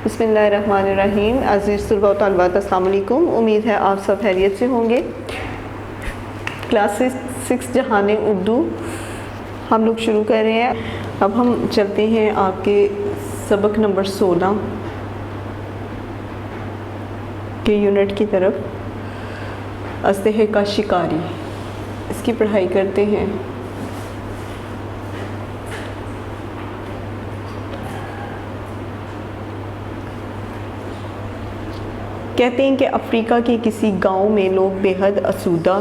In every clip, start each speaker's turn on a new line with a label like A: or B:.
A: बिस्मिल्लाहिर्रहमानिर्रहीम। अज़ीज़ तलबा व तलबात, अस्सलाम वालेकुम। उम्मीद है आप सब खैरियत से होंगे। क्लास 6 जहाने उर्दू हम लोग शुरू कर रहे हैं। अब हम चलते हैं आपके सबक नंबर 16 के यूनिट की तरफ। अस्तेह का शिकारी, इसकी पढ़ाई करते हैं। कहते हैं कि अफ्रीका के किसी गांव में लोग बेहद आसूदा,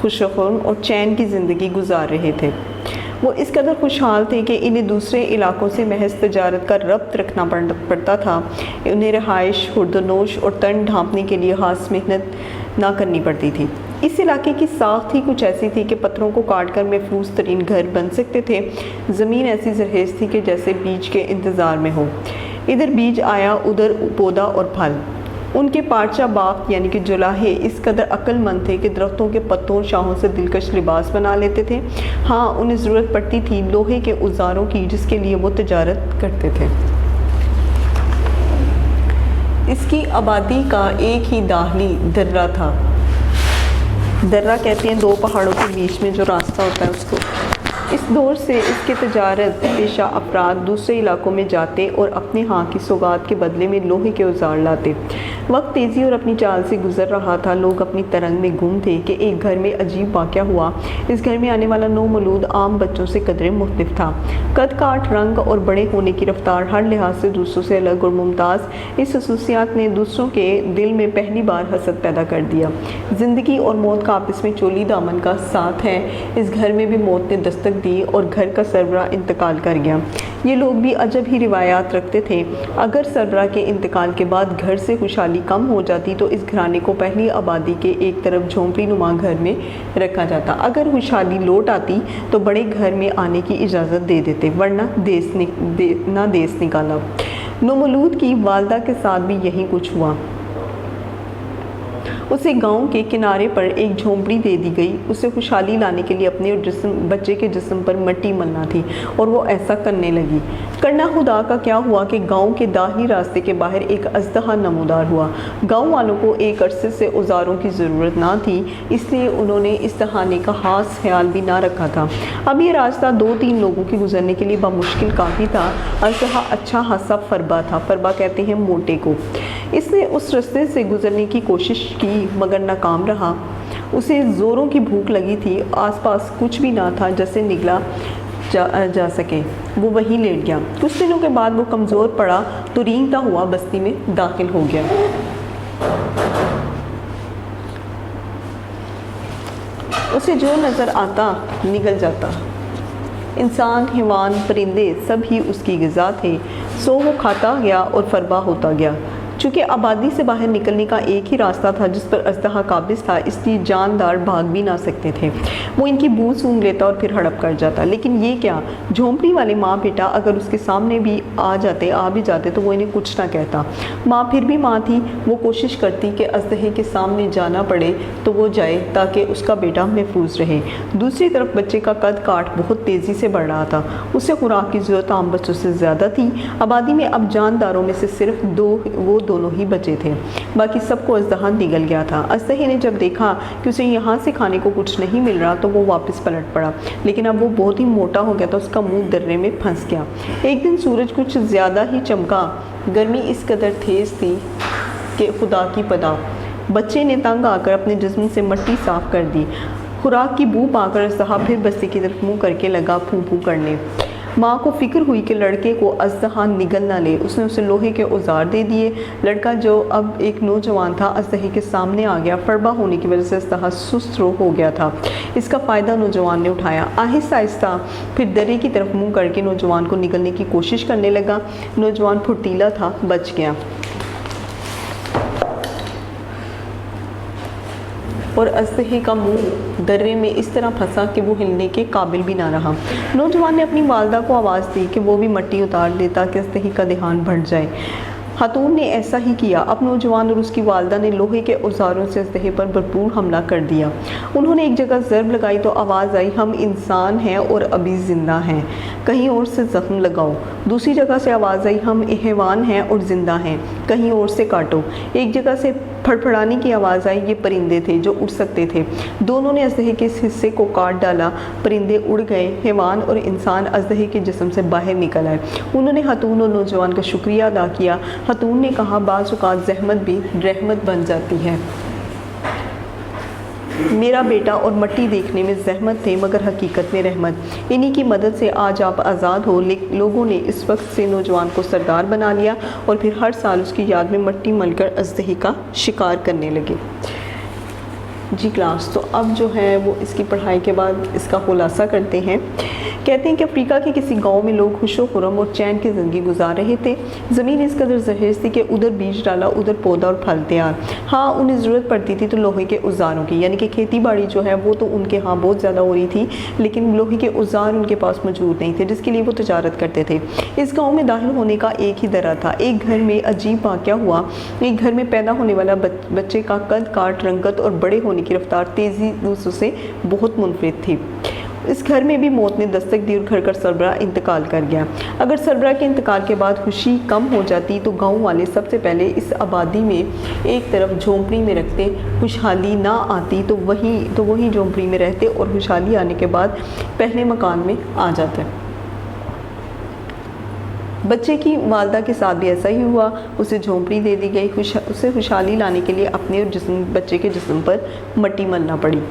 A: खुशगवार और चैन की ज़िंदगी गुजार रहे थे। वो इस कदर खुशहाल थे कि इन्हें दूसरे इलाकों से महज तजारत का रब्त रखना पड़ता था। उन्हें रहाइश, खुर्दनोश और तन ढांपने के लिए खास मेहनत ना करनी पड़ती थी। इस इलाके की साख्त ही कुछ ऐसी थी कि पत्थरों को काट कर महफूज तरीन घर बन सकते थे। ज़मीन ऐसी जरखेज़ थी कि जैसे बीज के इंतज़ार में हो। इधर बीज आया, उधर पौधा और फल। उनके पार्चा बाप यानी कि जुलाहे इस कदर अक्लमंद थे कि दरख्तों के पत्तों और शाहों से दिलकश लिबास बना लेते थे। हाँ, उन्हें ज़रूरत पड़ती थी लोहे के औजारों की, जिसके लिए वो तजारत करते थे। इसकी आबादी का एक ही दाखिली दर्रा था। दर्रा कहते हैं दो पहाड़ों के बीच में जो रास्ता होता है उसको। इस दौर से इसके तजारत पेशा अफराद दूसरे इलाकों में जाते और अपने हाँ की सौगात के बदले में लोहे के औजार लाते। वक्त तेज़ी और अपनी चाल से गुजर रहा था। लोग अपनी तरंग में गुम थे कि एक घर में अजीब वाक़या हुआ। इस घर में आने वाला नौमौलूद आम बच्चों से कदरे मुख्तलिफ था। कद काठ, रंग और बड़े होने की रफ्तार हर लिहाज से दूसरों से अलग और मुमताज़। इस खसूसियात ने दूसरों के दिल में पहली बार हसद पैदा कर दिया। ज़िंदगी और मौत का आपस में चोली दामन का साथ है। इस घर में भी मौत ने दस्तक दी और घर का सरबरा इंतकाल कर गया। ये लोग भी अजब ही रिवायात रखते थे। अगर सरबरा के इंतकाल के बाद घर से खुशहाली कम हो जाती तो इस घराने को पहली आबादी के एक तरफ झोंपड़ी नुमा घर में रखा जाता। अगर खुशहाली लौट आती तो बड़े घर में आने की इजाज़त दे देते, वरना देश निकाला। नौमौलूद की वालदा के साथ भी यही कुछ हुआ। उसे गांव के किनारे पर एक झोंपड़ी दे दी गई। उसे खुशहाली लाने के लिए अपने बच्चे के जिस्म पर मट्टी मलना थी और वो ऐसा करने लगी। करना खुदा का क्या हुआ कि गांव के दाहिनी रास्ते के बाहर एक अजदहा नमूदार हुआ। गांव वालों को एक अरसे से औजारों की ज़रूरत ना थी, इसलिए उन्होंने इस दहाने का खास ख्याल भी ना रखा था। अब ये रास्ता 2-3 लोगों के गुजरने के लिए बामुश्किल काफ़ी था। अजदहा अच्छा खासा फरबा था। फरबा कहते हैं मोटे को। इसने उस रास्ते से गुजरने की कोशिश की मगर नाकाम रहा। उसे ज़ोरों की भूख लगी थी। आसपास कुछ भी ना था जैसे निकला जा सके। वो वहीं लेट गया। कुछ दिनों के बाद वो कमज़ोर पड़ा तो रेंगता हुआ बस्ती में दाखिल हो गया। उसे जो नज़र आता निगल जाता। इंसान, हैवान, परिंदे सब ही उसकी ग़िज़ा थे। सो वो खाता गया और फरबा होता गया। चूँकि आबादी से बाहर निकलने का एक ही रास्ता था जिस पर अजदहा काबिज था, इसलिए जानदार भाग भी ना सकते थे। वो इनकी बू सूंघ लेता और फिर हड़प कर जाता। लेकिन ये क्या, झोंपड़ी वाले माँ बेटा अगर उसके सामने भी आ भी जाते तो वो इन्हें कुछ ना कहता। माँ फिर भी माँ थी। वो कोशिश करती कि अजदहे के सामने जाना पड़े तो वो जाए ताकि उसका बेटा महफूज रहे। दूसरी तरफ बच्चे का कद काठ बहुत तेज़ी से बढ़ रहा था। उसे खुराक की ज़रूरत आम बच्चों से ज़्यादा थी। आबादी में अब जानदारों में से सिर्फ वो दोनों ही बचे थे। बाकी सबको अजदहा निगल गया था। अजदहे ने जब देखा कि उसे यहाँ से खाने को कुछ नहीं मिल रहा तो वो वापस पलट पड़ा। लेकिन अब वो बहुत ही मोटा हो गया था। उसका मुंह दर्रे में फंस गया। एक दिन सूरज कुछ ज़्यादा ही चमका। गर्मी इस कदर तेज़ थी कि खुदा की पनाह। बच्चे ने तंग आकर अपने जिस्म से मिट्टी साफ कर दी। खुराक की बू पाकर अजदहा फिर बस्ती की तरफ मुँह करके लगा फूं फूं करने। माँ को फिक्र हुई कि लड़के को अजदहा निगल ना ले। उसने उसे लोहे के औजार दे दिए। लड़का जो अब एक नौजवान था अजदहे के सामने आ गया। फरबा होने की वजह से अजदहा सुस्त हो गया था। इसका फ़ायदा नौजवान ने उठाया। आहिस्ता आहिस्ता फिर दर्रे की तरफ मुँह करके नौजवान को निगलने की कोशिश करने लगा। नौजवान फुर्तीला था, बच गया और अजदहे का मुंह दर्रे में इस तरह फंसा कि वो हिलने के काबिल भी ना रहा। नौजवान ने अपनी वालदा को आवाज़ दी कि वो भी मिट्टी उतार दे ताकि अजदहे का ध्यान बढ़ जाए। खातून ने ऐसा ही किया। अब नौजवान और उसकी वालदा ने लोहे के औजारों से अजदहे पर भरपूर हमला कर दिया। उन्होंने एक जगह ज़रब लगाई तो आवाज़ आई, हम इंसान हैं और अभी ज़िंदा हैं, कहीं और से ज़ख्म लगाओ। दूसरी जगह से आवाज़ आई, हम हैवान हैं और ज़िंदा हैं, कहीं और से काटो। एक जगह से फड़फड़ाने की आवाज़ आई, ये परिंदे थे जो उड़ सकते थे। दोनों ने अजदहे के इस हिस्से को काट डाला। परिंदे उड़ गए, हैवान और इंसान अजदहे के जिस्म से बाहर निकल आए। उन्होंने खातून और नौजवान का शुक्रिया अदा किया। खातून ने कहा, बाज़ औक़ात ज़हमत भी रहमत बन जाती है। मेरा बेटा और मट्टी देखने में ज़हमत थे मगर हकीकत में रहमत। इन्हीं की मदद से आज आप आज़ाद हो। लोगों ने इस वक्त से नौजवान को सरदार बना लिया और फिर हर साल उसकी याद में मट्टी मलकर अजदही का शिकार करने लगे। जी क्लास, तो अब जो है वो इसकी पढ़ाई के बाद इसका खुलासा करते हैं। कहते हैं कि अफ्रीका के किसी गांव में लोग खुशो खुरम और चैन की ज़िंदगी गुजार रहे थे। ज़मीन इस कदर जहेज थी कि उधर बीज डाला उधर पौधा और फल तैयार। हाँ, उन्हें ज़रूरत पड़ती थी तो लोहे के औजारों की, यानी कि खेती बाड़ी जो है वो तो उनके यहाँ बहुत ज़्यादा हो रही थी, लेकिन लोहे के औजार उनके पास मौजूद नहीं थे जिसके लिए वो तजारत करते थे। इस गाँव में दाखिल होने का एक ही दरा था। एक घर में अजीब वाक़या हुआ। एक घर में पैदा होने वाला बच्चे का कद काट, रंगत और बड़े होने की रफ्तार तेज़ी दूसरों से बहुत मुनफरिद थी। इस घर में भी मौत ने दस्तक दी और घर का सरबराह इंतकाल कर गया। अगर सरबराह के इंतकाल के बाद खुशी कम हो जाती तो गांव वाले सबसे पहले इस आबादी में एक तरफ झोंपड़ी में रखते। खुशहाली ना आती तो वही झोंपड़ी में रहते और खुशहाली आने के बाद पहले मकान में आ जाते। बच्चे की वालदा के साथ भी ऐसा ही हुआ। उसे झोंपड़ी दे दी गई। उसे खुशहाली लाने के लिए अपने और बच्चे के जिस्म पर मट्टी मलना पड़ी।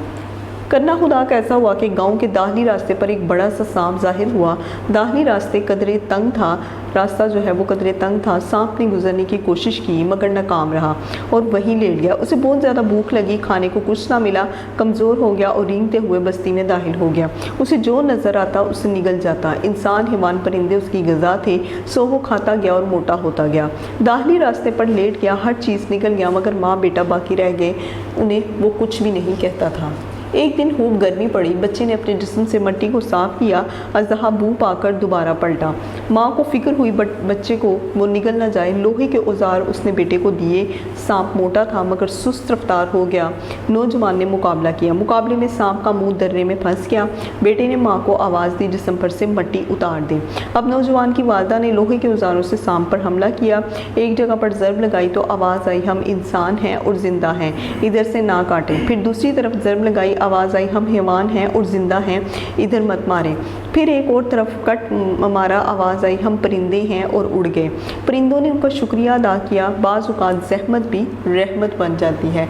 A: करना खुदा का ऐसा हुआ कि गांव के दाहिनी रास्ते पर एक बड़ा सा सांप जाहिर हुआ। दाहिनी रास्ता जो है वो कदरे तंग था। सांप ने गुजरने की कोशिश की मगर नाकाम रहा और वहीं लेट गया। उसे बहुत ज़्यादा भूख लगी, खाने को कुछ ना मिला, कमज़ोर हो गया और रेंगते हुए बस्ती में दाखिल हो गया। उसे जो नज़र आता उसे निगल जाता। इंसान, हैवान, परिंदे उसकी ग़िज़ा थे, सो वो खाता गया और मोटा होता गया। दाहिनी रास्ते पर लेट गया, हर चीज़ निकल गया मगर माँ बेटा बाकी रह गए। उन्हें वो कुछ भी नहीं कहता था। एक दिन खूब गर्मी पड़ी। बच्चे ने अपने जिस्म से मट्टी को साफ किया। अजदहा बू पाकर दोबारा पलटा। माँ को फिक्र हुई बच्चे को वो निगल ना जाए। लोहे के औजार उसने बेटे को दिए। सांप मोटा था मगर सुस्त रफ्तार हो गया। नौजवान ने मुकाबला किया। मुकाबले में सांप का मुंह दर्रे में फंस गया। बेटे ने माँ को आवाज़ दी, जिस्म पर से मट्टी उतार दे। अब नौजवान की वालदा ने लोहे के औजारों से सांप पर हमला किया। एक जगह पर ज़रब लगाई तो आवाज़ आई, हम इंसान हैं और ज़िंदा हैं, इधर से ना काटें। फिर दूसरी तरफ ज़रब लगाई, आवाज़ आई, हम हैवान हैं और ज़िंदा हैं, इधर मत मारें। फिर एक और तरफ कट मारा, आवाज़ आई, हम परिंदे हैं और उड़ गए। परिंदों ने उनका शुक्रिया अदा किया। बाज़ औक़ात ज़हमत भी रहमत बन जाती है।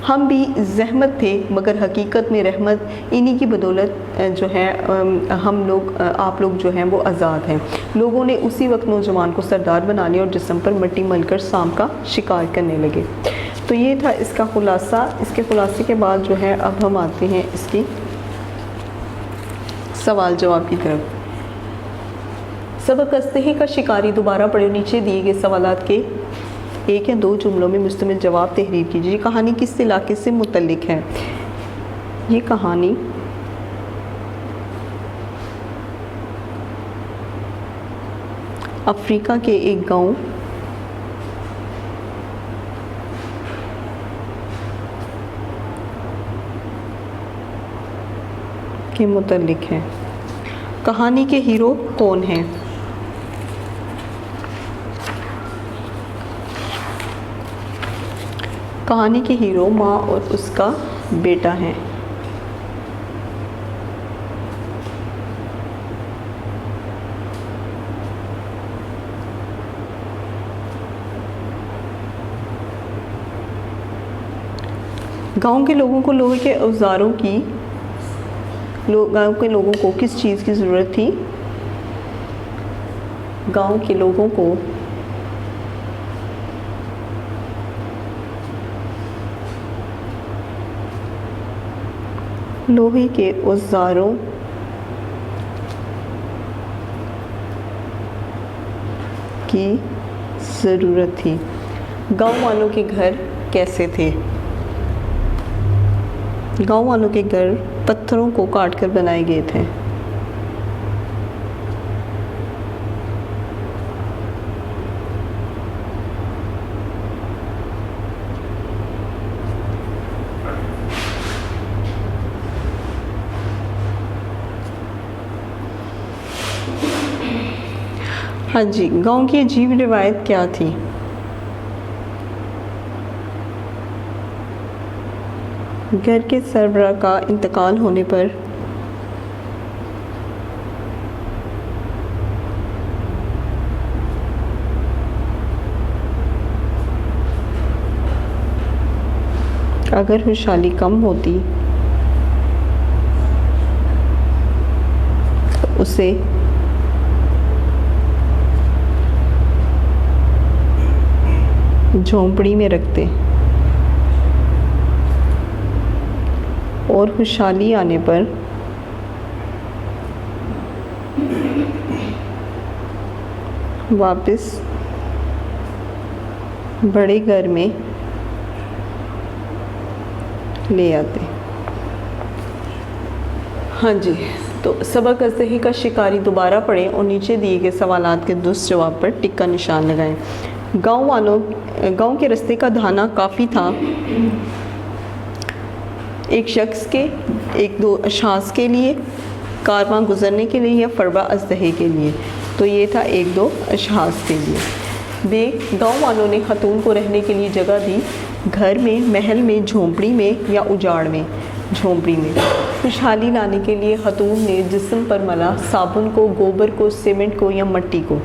A: हम भी ज़हमत थे मगर हकीकत में रहमत। इन्हीं की बदौलत जो है आप लोग जो हैं वो आज़ाद हैं। लोगों ने उसी वक्त नौजवान को सरदार बना लिया और जिस्म पर मट्टी मलकर सांप का शिकार करने लगे। तो ये था इसका खुलासा। इसके खुलासे के बाद जो है अब हम आते हैं इसकी सवाल जवाब की तरफ। सबक अजदहे का शिकारी दोबारा पढ़े। नीचे दिए गए सवालात के एक या दो जुमलों में मुश्तमिल जवाब तहरीर कीजिए। ये कहानी किस इलाके से मुतल्लिक है? ये कहानी अफ्रीका के एक गांव के मुतल्लिक है। कहानी के हीरो कौन हैं? कहानी के हीरो माँ और उसका बेटा है। गांव के लोगों को लोहे के औजारों की गांव के लोगों को किस चीज़ की ज़रूरत थी? गांव के लोगों को लोहे के औजारों की ज़रूरत थी। गांव वालों के घर कैसे थे? गांव वालों के घर पत्थरों को काटकर बनाए गए थे। हाँ जी, गांव की अजीब रिवायत क्या थी? घर के सरबराह का इंतकाल होने पर अगर खुशहाली कम होती तो उसे झोंपड़ी में रखते और खुशहाली आने पर वापस बड़े घर में ले आते। हाँ जी, तो सबक अज़दही का शिकारी दोबारा पढ़ें और नीचे दिए गए सवालात के दुरुस्त जवाब पर टिक का निशान लगाएं। गांव के रास्ते का धाना काफ़ी था एक शख्स के, एक दो अशास के लिए, कारवां गुज़रने के लिए या फरबा अज़दहे के लिए। तो ये था एक दो अशास के लिए। गांव वालों ने खतून को रहने के लिए जगह दी, घर में, महल में, झोंपड़ी में या उजाड़ में। झोंपड़ी में खुशहाली लाने के लिए खतून ने जिस्म पर मला साबुन को, गोबर को, सीमेंट को या मिट्टी को।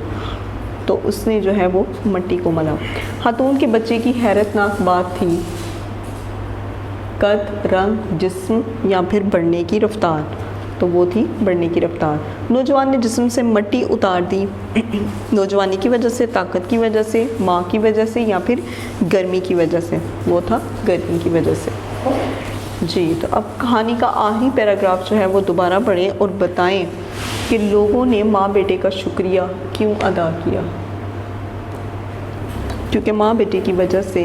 A: तो उसने जो है वो मिट्टी को मला। खतून के बच्चे की हैरतनाक बात थी कद, रंग, जिस्म या फिर बढ़ने की रफ्तार। तो वो थी बढ़ने की रफ्तार। नौजवान ने जिस्म से मिट्टी उतार दी नौजवानी की वजह से, ताकत की वजह से, माँ की वजह से या फिर गर्मी की वजह से। वो था गर्मी की वजह से जी। तो अब कहानी का आखिरी पैराग्राफ जो है वो दोबारा पढ़ें और बताएं कि लोगों ने माँ बेटे का शुक्रिया क्यों अदा किया। क्योंकि माँ बेटे की वजह से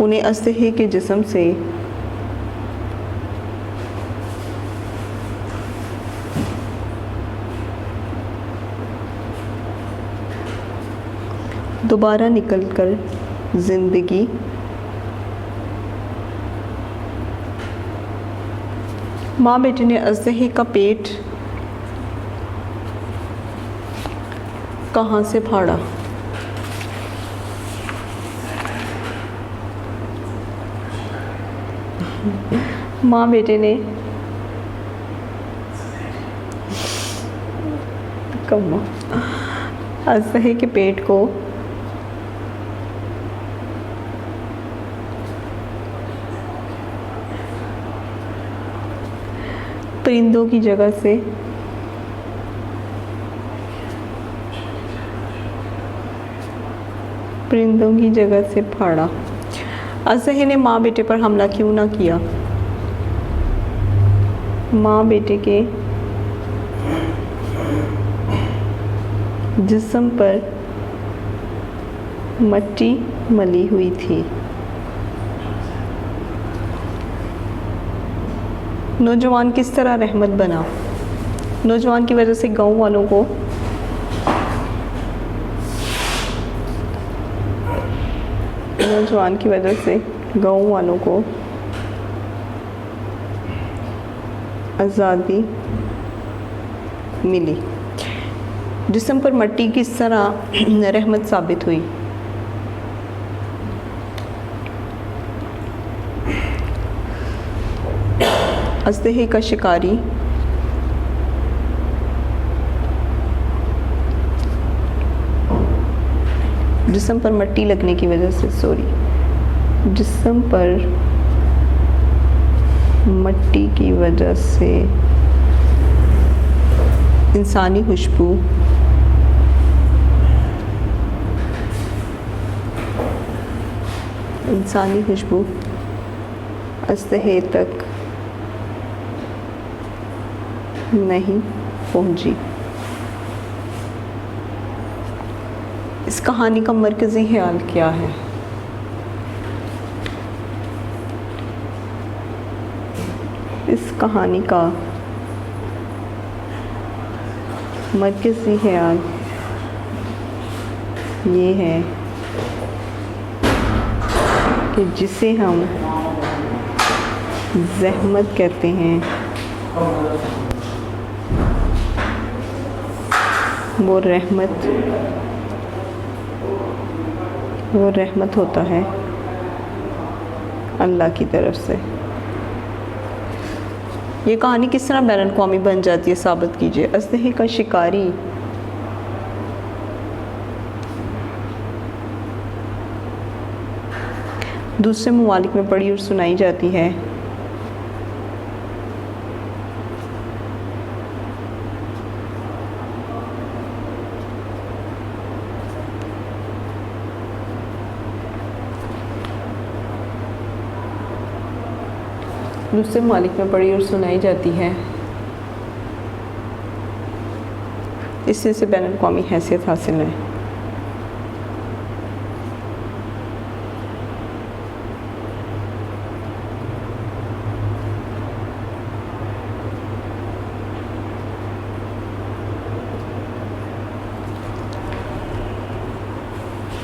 A: उन्हें अज़दहे के जिस्म से दोबारा निकलकर ज़िंदगी माँ बेटे ने अज़दहे का पेट कहाँ से फाड़ा। माँ बेटे ने अज़दहे के पेट को परिंदों की जगह से फाड़ा। अज़दहे ने माँ बेटे पर हमला क्यों ना किया। माँ बेटे के जिस्म पर मिट्टी मली हुई थी। नौजवान किस तरह रहमत बना। नौजवान की वजह से गांव वालों को आज़ादी मिली। जिस्म पर मिट्टी किस तरह रहमत साबित हुई। अज़दहे का शिकारी जिस्म पर मिट्टी लगने की वजह से जिस्म पर मिट्टी की वजह से इंसानी खुशबू अज़दहे तक नहीं पहुंची। इस कहानी का मरकज़ी ख्याल क्या है। इस कहानी का मरकज़ी ख्याल ये है कि जिसे हम ज़हमत कहते हैं वो रहमत होता है अल्लाह की तरफ से। ये कहानी किस तरह बैन अवी बन जाती है, साबित कीजिए। असलहे का शिकारी दूसरे ममालिक में पढ़ी और सुनाई जाती है। दूसरे ममालिक में पढ़ी और सुनाई जाती है, इससे इसे बैन अवी हैसियत हासिल है।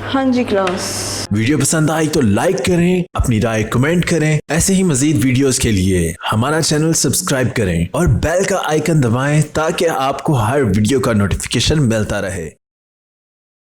A: हाँ जी क्लास,
B: वीडियो पसंद आई तो लाइक करें, अपनी राय कमेंट करें। ऐसे ही मजीद वीडियोस के लिए हमारा चैनल सब्सक्राइब करें और बेल का आइकन दबाएं ताकि आपको हर वीडियो का नोटिफिकेशन मिलता रहे।